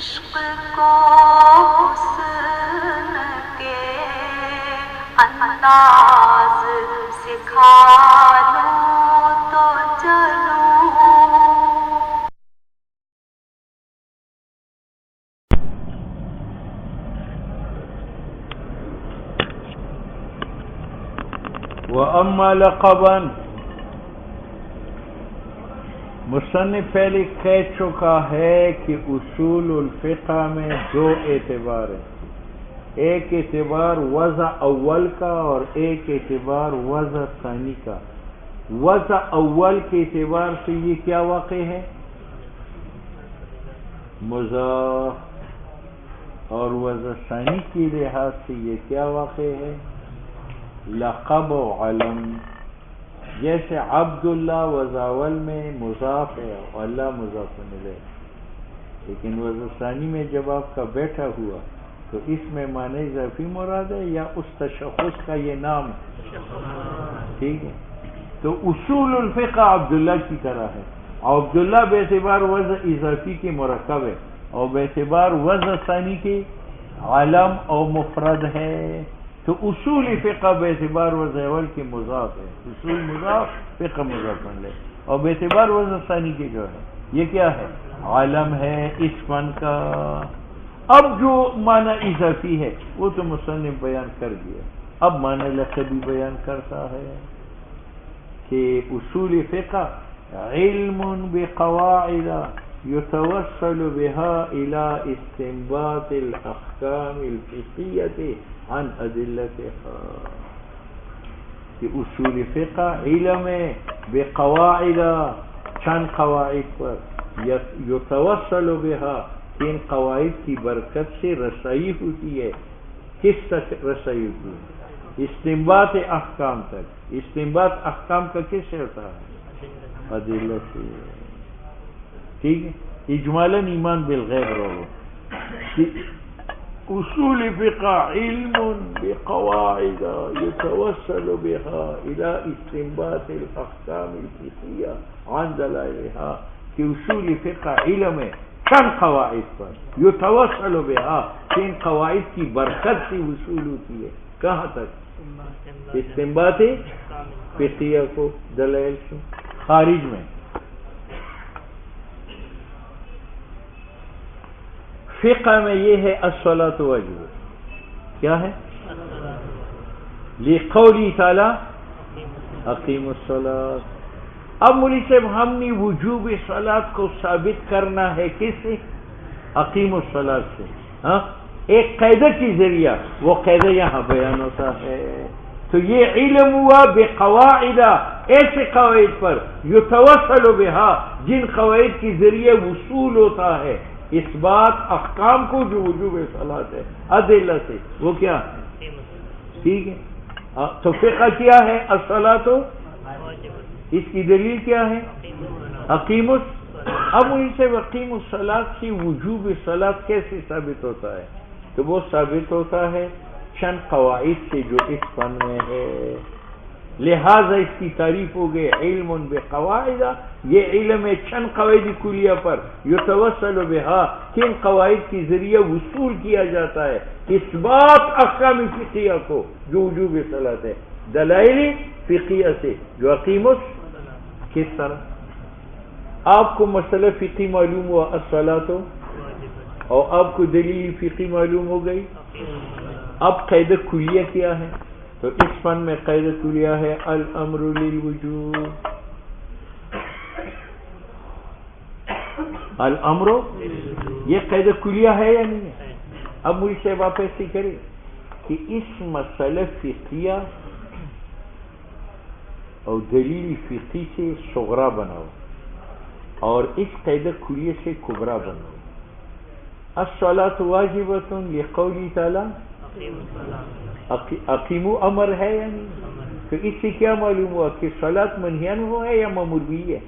عشق کو حسن کے انداز سکھا لوں تو چلوں. وَأَمَّا لَقَبًا، مصنف پہلے کہہ چکا ہے کہ اصول الفقہ میں دو اعتبار ہیں، ایک اعتبار وضع اول کا اور ایک اعتبار وضع ثانی کا. وضع اول کے اعتبار سے یہ کیا واقع ہے؟ مضاف. اور وضع ثانی کی لحاظ سے یہ کیا واقع ہے؟ لقب و علم. جیسے عبداللہ وضع اول میں مضاف ہے اور اللہ مضاف الیہ، لیکن وضع ثانی میں جب آپ کا بیٹھا ہوا تو اس میں معنی اضافی مراد ہے یا اس تشخص کا یہ نام ہے؟ ٹھیک ہے. تو اصول الفقہ عبداللہ کی طرح ہے. عبداللہ بے اعتبار وضع اضافی کی مرکب ہے اور بے اعتبار وضع ثانی کی علم اور مفرد ہے. تو اصول فقہ بے اعتبار وضع اول کی مضاف ہے، اصول مضاف فقہ مضاف ہے، اور بے اعتبار وضع ثانی کی جو ہے یہ کیا ہے؟ علم ہے اس فن کا. اب جو معنی اضافی ہے وہ تو مصنف بیان کر دیا، اب معنی لقبی بیان کرتا ہے کہ اصول فقہ علم بقواعد يتوصل بها الى استنباط الاحکام الفقهیة عن ادلتها. کہ اصول فقہ علم بقواعد چند قواعد پر یتوصل بها، ان قواعد کی برکت سے رسائی ہوتی ہے. کس تک رسائی ہوتی ہے؟ استنباط احکام تک. استنباط احکام کا کس سے ہوتا ہے؟ ادلت سے. ٹھیک ہے. اجمالاً ایمان بالغیب رہو. اصول فقہ علم بقواعد يتوصل بها الى استنباط الاحکام الفقهیة عن دلائلها. کہ اصول فقہ علم ہے چند قواعد پر یتوصل بها، ان قواعد کی برکت سے وصول ہوتی ہے. کہاں تک؟ استنباط فقہیہ کو دلائل سے. خارج میں فقہ میں یہ ہے الصلاۃ واجب. کیا ہے؟ لقولی تعالی اقیموا الصلاۃ. اب مولوی صاحب ہم نے وجوب صلاۃ کو ثابت کرنا ہے کس سے؟ اقیموا الصلاۃ سے. ہاں، ایک قاعدہ کی ذریعہ، وہ قاعدہ یہاں بیان ہوتا ہے. تو یہ علم ہوا بقواعد، ایسے قواعد پر یتوصل بها، جن قواعد کے ذریعے وصول ہوتا ہے اس بات احکام کو جو وجوب صلاۃ ہے ادلہ سے. وہ کیا؟ ٹھیک ہے. تو فقہ کیا ہے؟ الصلاۃ. اس کی دلیل کیا ہے؟ اقیم. اب ان سے اقیم الصلاۃ کی وجوب صلاۃ کیسے ثابت ہوتا ہے؟ تو وہ ثابت ہوتا ہے چند قواعد سے جو اس فن میں ہے. لہذا اس کی تعریف ہو گئی علم بقواعد. یہ علم ہے چند قواعد کلیہ پر یتوصل بها، کن قواعد کے ذریعے وصول کیا جاتا ہے اثبات احکام فقہیہ کو جو وجوب صلاۃ ہے دلائل فقہیہ سے. جو اقیمت کس طرح آپ کو مسئلہ فقہی معلوم ہوا الصلاۃ، اور آپ کو دلیل فقہی معلوم ہو گئی. اب قاعدہ کلیہ کیا ہے؟ تو اس فن میں قاعدہ کلیہ ہے الامر للوجوب. الامر یہ قاعدہ کلیہ ہے یا نہیں ہے؟ اب مجھ سے آپ ایسی کریں کہ اس مسئلہ فقہیہ اور دلیل فقہی سے صغرا بناؤ اور اس قاعدہ کلیہ سے کبرا بناؤ. الصلاۃ واجبۃ لقولی تعالی اقیمو امر ہے یا نہیں؟ تو اس سے کیا معلوم ہوا کہ صلاۃ منہی عنہ ہے یا مامور بھی ہے؟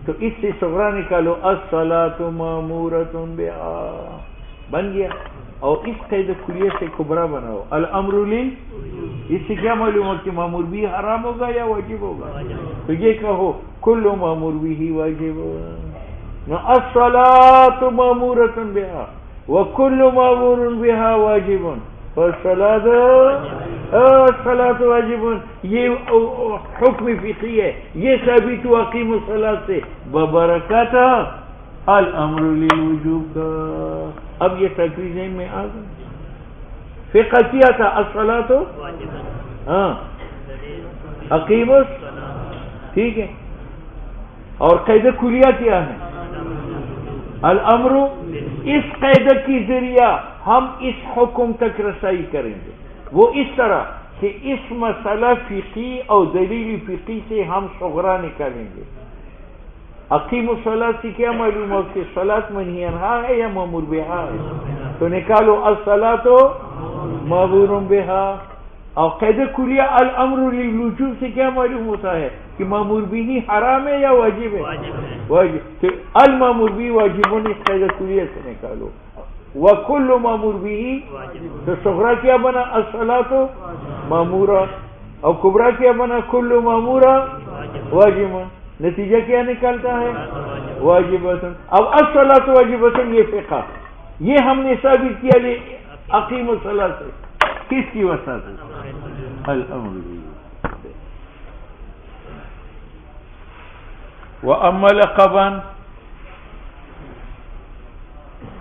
تو اس سے صغرا نکالو الصلاۃ مامورۃ بہا بن گیا. اور اس قاعدہ کلیہ سے کبرا بناؤ الامر لل. اس سے کیا معلوم ہوا کہ مامور بھی حرام ہوگا یا واجب ہوگا؟ تو یہ کہو کل مامور بھی واجب. الصلاۃ مامورۃ بہا وکل مامور بہا واجب الصلاۃ واجب. یہ حکم فقہی ہے، یہ ثابت ہوا اقیموا الصلاۃ سے ببرکات الامر للوجوب کا. اب یہ تقریر ذہن میں آ گئی. فقہ کیا تھا الصلاۃ ہاں اقیموا، ٹھیک ہے. اور قاعدہ کلیہ کیا ہے؟ الامر. اس قاعدہ کی ذریعہ ہم اس حکم تک رسائی کریں گے، وہ اس طرح کہ اس مسئلہ فقہی اور دلیل فقہی سے ہم صغرا نکالیں گے. اقیم الصلاۃ سے کیا معلوم ہو کہ صلاۃ منہی عنہا ہے یا مامور بہا ہے؟ تو نکالو الصلاۃ مامور بہا. اور قاعدہ کلیہ الامر للوجوب سے کیا معلوم ہوتا ہے کہ مامور بھی حرام ہے یا واجب ہے؟ واجب. تو المامور بھی واجبون اس قاعدہ کلیہ سے نکالو. وکل مامور بھی تو صغرا کیا بنا الصلاۃ مامورہ، اور کبرا کیا بنا کل مامورہ واجب. نتیجہ کیا نکالتا ہے؟ واجبۃ. اب الصلاۃ واجبۃ یہ فقہ، یہ ہم نے ثابت کیا اقیم الصلاۃ سے. کس کی وجہ سے؟ الامر. واما لقبا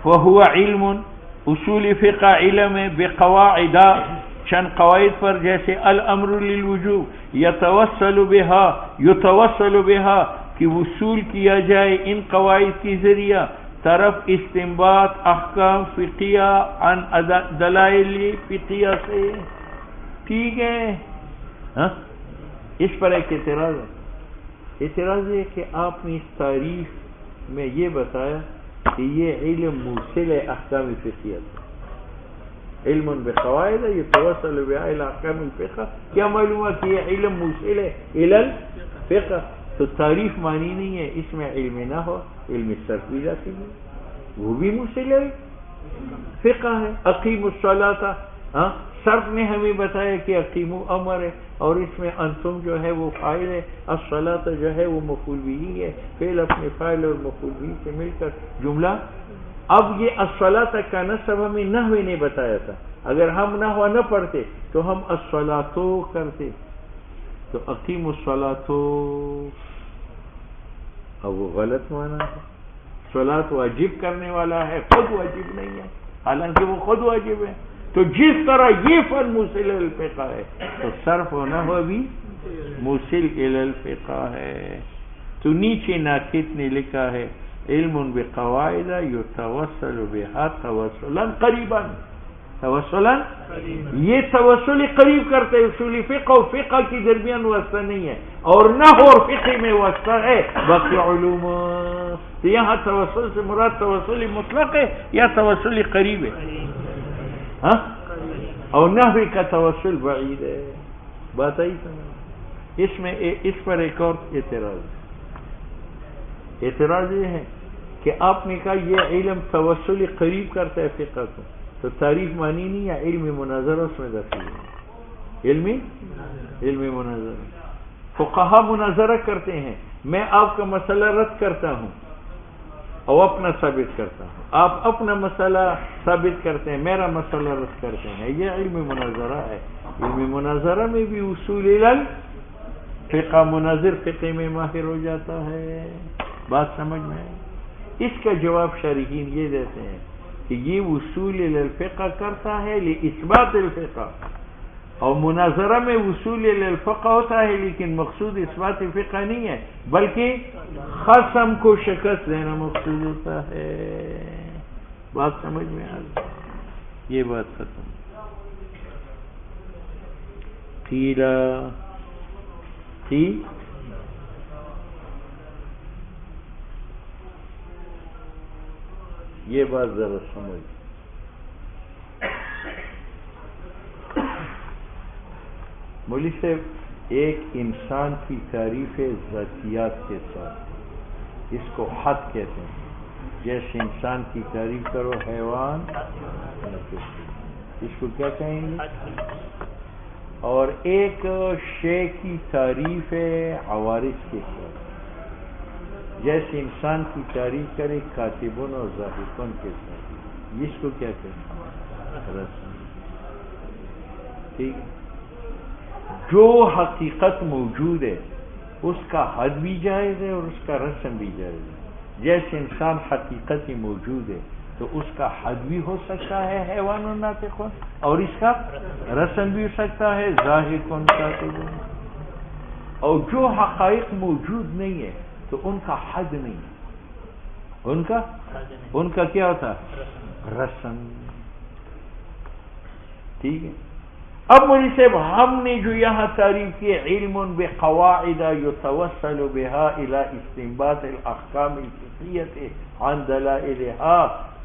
فهو علم. اصول فقہ علم بقواعد، چند قواعد پر، جیسے الامر للوجوب یتوسل بها کہ وصول کیا جائے ان قواعد کی ذریعہ طرف استنباط احکام فقہیہ عن دلائل فقہیہ سے. ٹھیک ہے. اس پر ایک اعتراض ہے. اعتراض ہے کہ آپ نے اس تعریف میں یہ بتایا کہ یہ علم موصل ہے احکام فقہیہ. علم بقواعد یتوسل بها الى احکام الفقہ، کیا معلوم ہے کہ یہ علم موصل ہے الى الفقہ؟ تو تعریف معنی نہیں ہے. اس میں علم نحو، علم صرف بھی داخل ہے، وہ بھی موصل ہے فقہ ہے. اقیم الصلاۃ، صرف نے ہمیں بتایا کہ اقیم امر ہے، اور اس میں انتم جو ہے وہ فاعل ہے، الصلاۃ جو ہے وہ مفعول بھی ہے، فعل اپنے فاعل اور مفعول بھی سے مل کر جملہ. اب یہ الصلاۃ کا نصب ہمیں نحو نے بتایا تھا. اگر ہم نحو نہ پڑھتے تو ہم الصلاۃ کرتے. تو اقیم الصلاۃ اب وہ غلط معنی ہے. صلاۃ واجب کرنے والا ہے، خود واجب نہیں ہے، حالانکہ وہ خود واجب ہے. تو جس طرح یہ فن موصل الفقہ ہے تو صرف و نحو بھی موصل الفقہ ہے. تو نیچے ناقد نے لکھا ہے علم بقواعد یتوسل بها توسلا قریبا. توسلا یہ توسل قریب کرتے اصول فقہ اور فقہ کی درمیان واسطہ نہیں ہے، اور نحو اور فقہ میں واسطہ ہے باقی علوم. تو یہاں توسل سے مراد توسل مطلق ہے یا توسل قریب ہے؟ اور نحوی کا توسل بعید ہے. بات آئی سمجھ؟ اس پر ایک اور اعتراض یہ ہے کہ آپ نے کہا یہ علم توسل قریب کرتا ہے فقہ کو، تو تعریف معنی نہیں ہے. علم مناظرہ اس میں داخل ہے. علم مناظرہ، فقہا مناظرہ کرتے ہیں. میں آپ کا مسئلہ رد کرتا ہوں اور اپنا ثابت کرتا ہوں، آپ اپنا مسئلہ ثابت کرتے ہیں، میرا مسئلہ رد کرتے ہیں. یہ علم مناظرہ ہے. علم مناظرہ میں بھی اصول فقہ مناظر فقہ میں ماہر ہو جاتا ہے. بات سمجھ میں آئی؟ اس کا جواب شارحین یہ دیتے ہیں کہ یہ وصول الفقہ کرتا ہے لاثبات الفقہ، اور مناظرہ میں وصول الفقہ ہوتا ہے لیکن مقصود اثبات فقہ نہیں ہے، بلکہ خصم کو شکست دینا مقصود ہوتا ہے. بات سمجھ میں آ گئی؟ یہ بات ختم. یہ بات ذرا سمجھ. مولوی صاحب، ایک انسان کی تعریف ذاتیات کے ساتھ، اس کو حد کہتے ہیں. جیسے انسان کی تعریف کرو حیوان، اس کو کیا کہیں گے؟ اور ایک شے کی تعریف ہے عوارض کے ساتھ. جیسے انسان کی تعریف کرے کاتبون اور ضاحکون کے ساتھ، اس کو کیا کہتے ہیں؟ رسم. ٹھیک ہے. جو حقیقت موجود ہے اس کا حد بھی جائز ہے اور اس کا رسم بھی جائز ہے. جیسے انسان حقیقت موجود ہے تو اس کا حد بھی ہو سکتا ہے حیوان و ناطقون، اور اس کا رسم بھی ہو سکتا ہے ضاحکون کاتبون. اور جو حقائق موجود نہیں ہے تو ان کا حد نہیں ہے، ان کا کیا ہوتا ہے؟ رسم. ٹھیک ہے. اب مجھے صاحب ہم نے جو یہاں تعریف کی علم بقواعد یتوسل بها الى استنباط الاحکام الفقہیۃ عن دلائلها،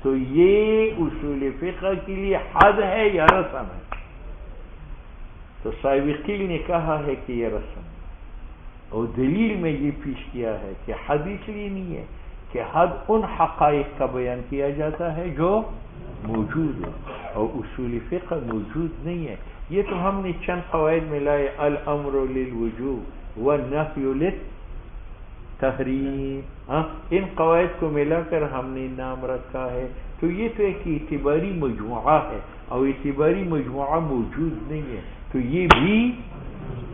تو یہ اصول فقہ کے لیے حد ہے یا رسم ہے؟ تو صاحب قیل نے کہا ہے کہ یہ رسم، اور دلیل میں یہ پیش کیا ہے کہ حد اس لیے نہیں ہے کہ حد ان حقائق کا بیان کیا جاتا ہے جو موجود ہے، اور اصول فقہ موجود نہیں ہے. یہ تو ہم نے چند قواعد میں لائے، الامر للوجوب والنفی للتحریم. ان قواعد کو ملا کر ہم نے نام رکھا ہے. تو یہ تو ایک اعتباری مجموعہ ہے، اور اعتباری مجموعہ موجود نہیں ہے تو یہ بھی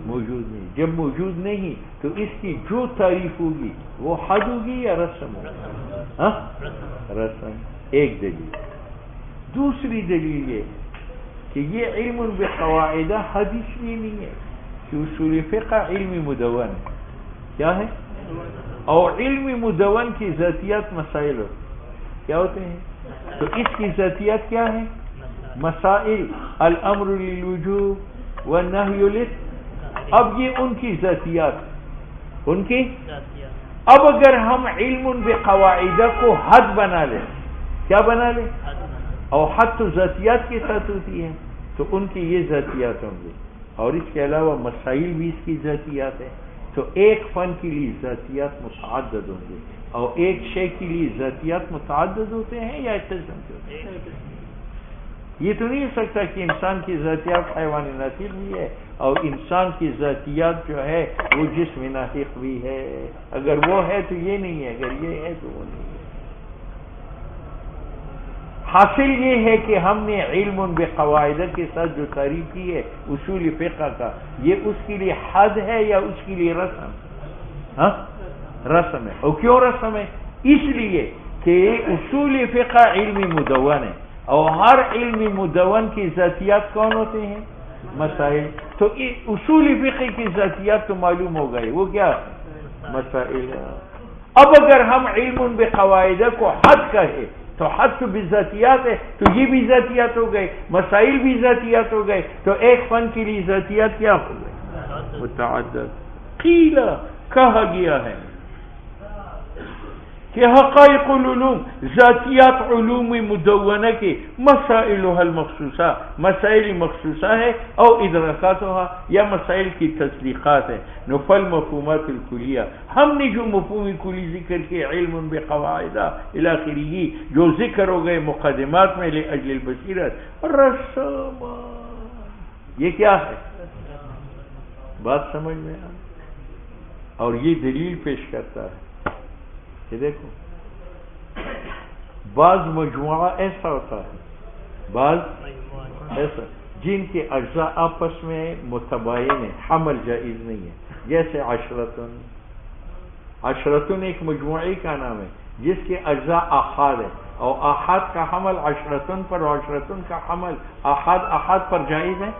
موجود نہیں. جب موجود نہیں تو اس کی جو تعریف ہوگی وہ حد ہوگی یا رسم ہوگی؟ رسم. ایک دلیل. دوسری دلیل یہ کہ یہ علم بقواعد حد اس لیے نہیں ہے کہ اصول فقہ علم مدون ہے. کیا ہے؟ اور علم مدون کی ذاتیات مسائل کیا ہوتے ہیں؟ تو اس کی ذاتیات کیا ہے؟ مسائل. الامر للوجوب والنہی للتحریم. اب یہ ان کی ذاتیات، ان کی. اب اگر ہم علم بقواعد کو حد بنا لیں، کیا بنا لیں؟ اور حد تو ذاتیات کے ساتھ ہوتی ہے تو ان کی یہ ذاتیات ہوں گی، اور اس کے علاوہ مسائل بھی اس کی ذاتیات ہیں. تو ایک فن کے لیے ذاتیات متعدد ہوں گے، اور ایک شے کے لیے ذاتیات متعدد ہوتے ہیں یا ایک قسم کے ہوتے ہیں. یہ تو نہیں ہو سکتا کہ انسان کی ذاتیات حیوان ناطق بھی ہے اور انسان کی ذاتیات جو ہے وہ جسم ناطق بھی ہے. اگر وہ ہے تو یہ نہیں ہے، اگر یہ ہے تو وہ نہیں ہے. حاصل یہ ہے کہ ہم نے علم بقواعد کے ساتھ جو تعریف کی ہے اصول فقہ کا، یہ اس کے لیے حد ہے یا اس کے لیے رسم؟ رسم ہے. اور کیوں رسم ہے؟ اس لیے کہ اصول فقہ علم مدون ہے، اور ہر علم مدون کی ذاتیات کون ہوتے ہیں؟ مسائل. تو اصول فقہ کی ذاتیات تو معلوم ہو گئی، وہ کیا؟ مسائل. اب اگر ہم علم بقواعد کو حد کہے تو حد تو بھی ذاتیات ہے، تو یہ بھی ذاتیات ہو گئے، مسائل بھی ذاتیات ہو گئے. تو ایک فن کے لیے ذاتیات کیا ہو گئے؟ متعدد. قیل کہا گیا ہے کہ حقائق العلوم ذاتیات علوم مدونہ کے مسائلها المخصوصہ مسائل مخصوصہ ہے، او ادراکاتها یا مسائل کی تصدیقات ہے. نفل مفہومات الکلیہ، ہم نے جو مفہوم کلی ذکر کے علم بقواعد الی آخرہ جو ذکر ہو گئے مقدمات میں لاجل البصیرت رسم. یہ کیا ہے؟ بات سمجھ میں آ؟ اور یہ دلیل پیش کرتا ہے کہ دیکھو بعض مجموعہ ایسا ہوتا ہے، بعض ایسا جن کے اجزاء آپس میں متباین ہیں، حمل جائز نہیں ہے. جیسے عشرتن ایک مجموعے کا نام ہے جس کے اجزاء آحاد ہے، اور آحاد کا حمل عشرتن پر اور عشرتن کا حمل آحاد پر جائز ہے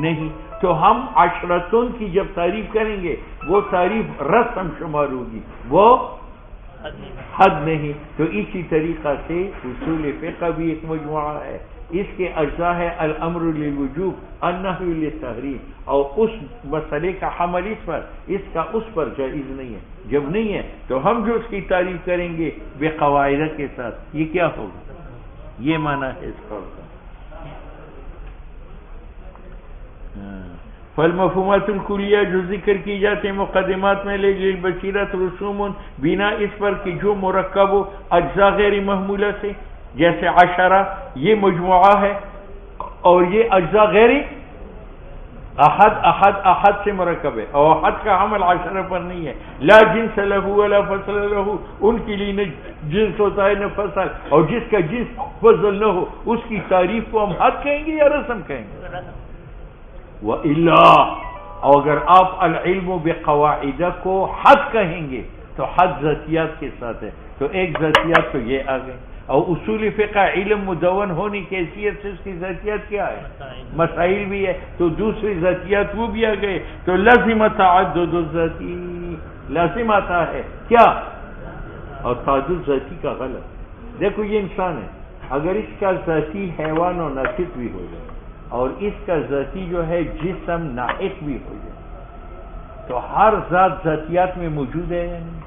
نہیں. تو ہم عشرتن کی جب تعریف کریں گے وہ تعریف رسم شمار ہوگی، وہ حد نہیں. تو اسی طریقہ سے اصول فقہ بھی ایک مجموعہ ہے، اس کے اجزاء ہے الامر للوجوب النہی للتحریم، اور اس مسئلے کا حمل اس کا اس پر جائز نہیں ہے. جب نہیں ہے تو ہم جو اس کی تعریف کریں گے بقواعد کے ساتھ یہ کیا ہوگا؟ یہ معنی ہے اس کا. فالمفہومات الکلیہ جو ذکر کی جاتے ہیں مقدمات میں للبصیرت رسوم بنا اس پر کہ جو مرکب و اجزاء غیر محمولہ سے، جیسے عشرہ یہ مجموعہ ہے اور یہ اجزاء غیر احد احد احد سے مرکب ہے، اور احد کا عمل عشرہ پر نہیں ہے. لا جنس لہ ولا فصل لہ، ان کے لیے نہ جنس ہوتا ہے نہ فصل، اور جس کا جنس فضل نہ ہو اس کی تعریف کو ہم حد کہیں گے یا رسم کہیں گے؟ وَإِلَّا، اور اگر آپ العلم بقواعد کو حد کہیں گے تو حد ذاتیات کے ساتھ ہے، تو ایک ذاتیات تو یہ آ گئے، اور اصول فقہ علم مدون ہونے کی حیثیت سے اس کی ذاتیات کیا ہے؟ مسائل بھی ہے، تو دوسری ذاتیات وہ بھی آ گئے، تو لازم تعدد الذاتی، لازم آتا ہے کیا؟ اور تعدد ذاتی کا غلط. دیکھو یہ انسان ہے، اگر اس کا ذاتی حیوان و ناطق بھی ہو جائے اور اس کا ذاتی جو ہے جسم ناطق بھی ہو جائے، تو ہر ذات ذاتیات میں موجود ہے یا نہیں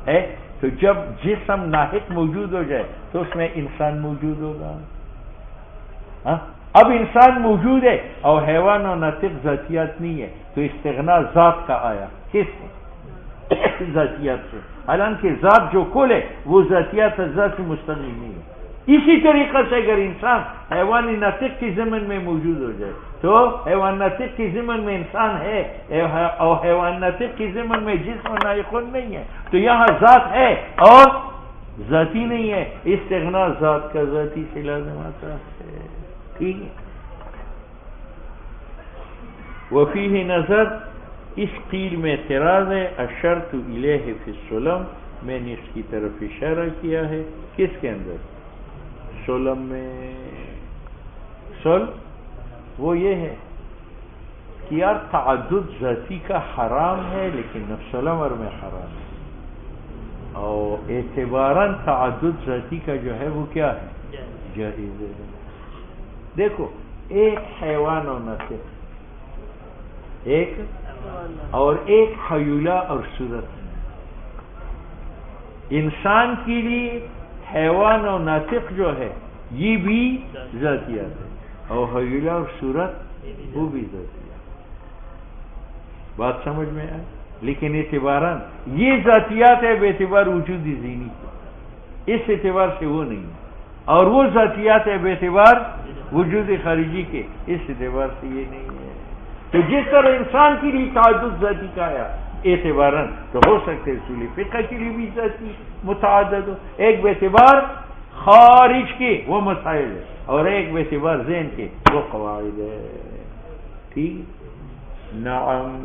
ہے؟ تو جب جسم ناطق موجود ہو جائے تو اس میں انسان موجود ہوگا. اب انسان موجود ہے اور حیوان و ناطق ذاتیات نہیں ہے، تو استغنا ذات کا آیا کس سے؟ ذاتیات سے، حالانکہ ذات جو کل ہے وہ ذاتیات ذات سے مستغنی نہیں ہے. اسی طریقہ سے اگر انسان حیوان ناطق کی ضمن میں موجود ہو جائے تو حیوان ناطق کی ضمن میں انسان ہے اور حیوان ناطق کی ضمن میں جسم ناطق نہیں ہے، تو یہاں ذات ہے اور ذاتی نہیں ہے. استغنا ذات کا ذاتی سے لازم آتا ہے. ٹھیک ہے. وفیہ نظر، اس قیل میں اعتراض ہے. اشرت الیہ فی السلم، میں نے اس کی طرف اشارہ کیا ہے. کس کے اندر؟ سلم میں. سل وہ یہ ہے کہ یار تعدد ذاتی کا حرام ہے لیکن نفس الامر میں حرام ہے، اور اعتباراً تعدد ذاتی کا جو ہے وہ کیا ہے؟ جائز ہے. دیکھو ایک حیوان و ناطق، ایک اور ایک حیولہ اور صورت. انسان کے لیے حیوان و ناطق جو ہے یہ بھی ذاتیات ہے، اور حیولہ اور صورت وہ بھی ذاتیات. بات سمجھ میں آئے؟ لیکن اعتباراً یہ ذاتیات ہے بے اعتبار وجود ذہنی کے، اس اعتبار سے وہ نہیں ہے، اور وہ ذاتیات ہے بے اعتبار وجود خارجی کے، اس اعتبار سے یہ نہیں ہے. تو جس طرح انسان کے لیے تعدد ذاتی کا آیا اعتباراً، تو ہو سکتے اصول فقہ کے لیے بھی ذاتی متعدد ہو. ایک بے اعتبار خارج کے وہ مسائل ہے، اور ایک بے اعتبار ذہن کے وہ قواعد ہے. ٹھیک. نعم.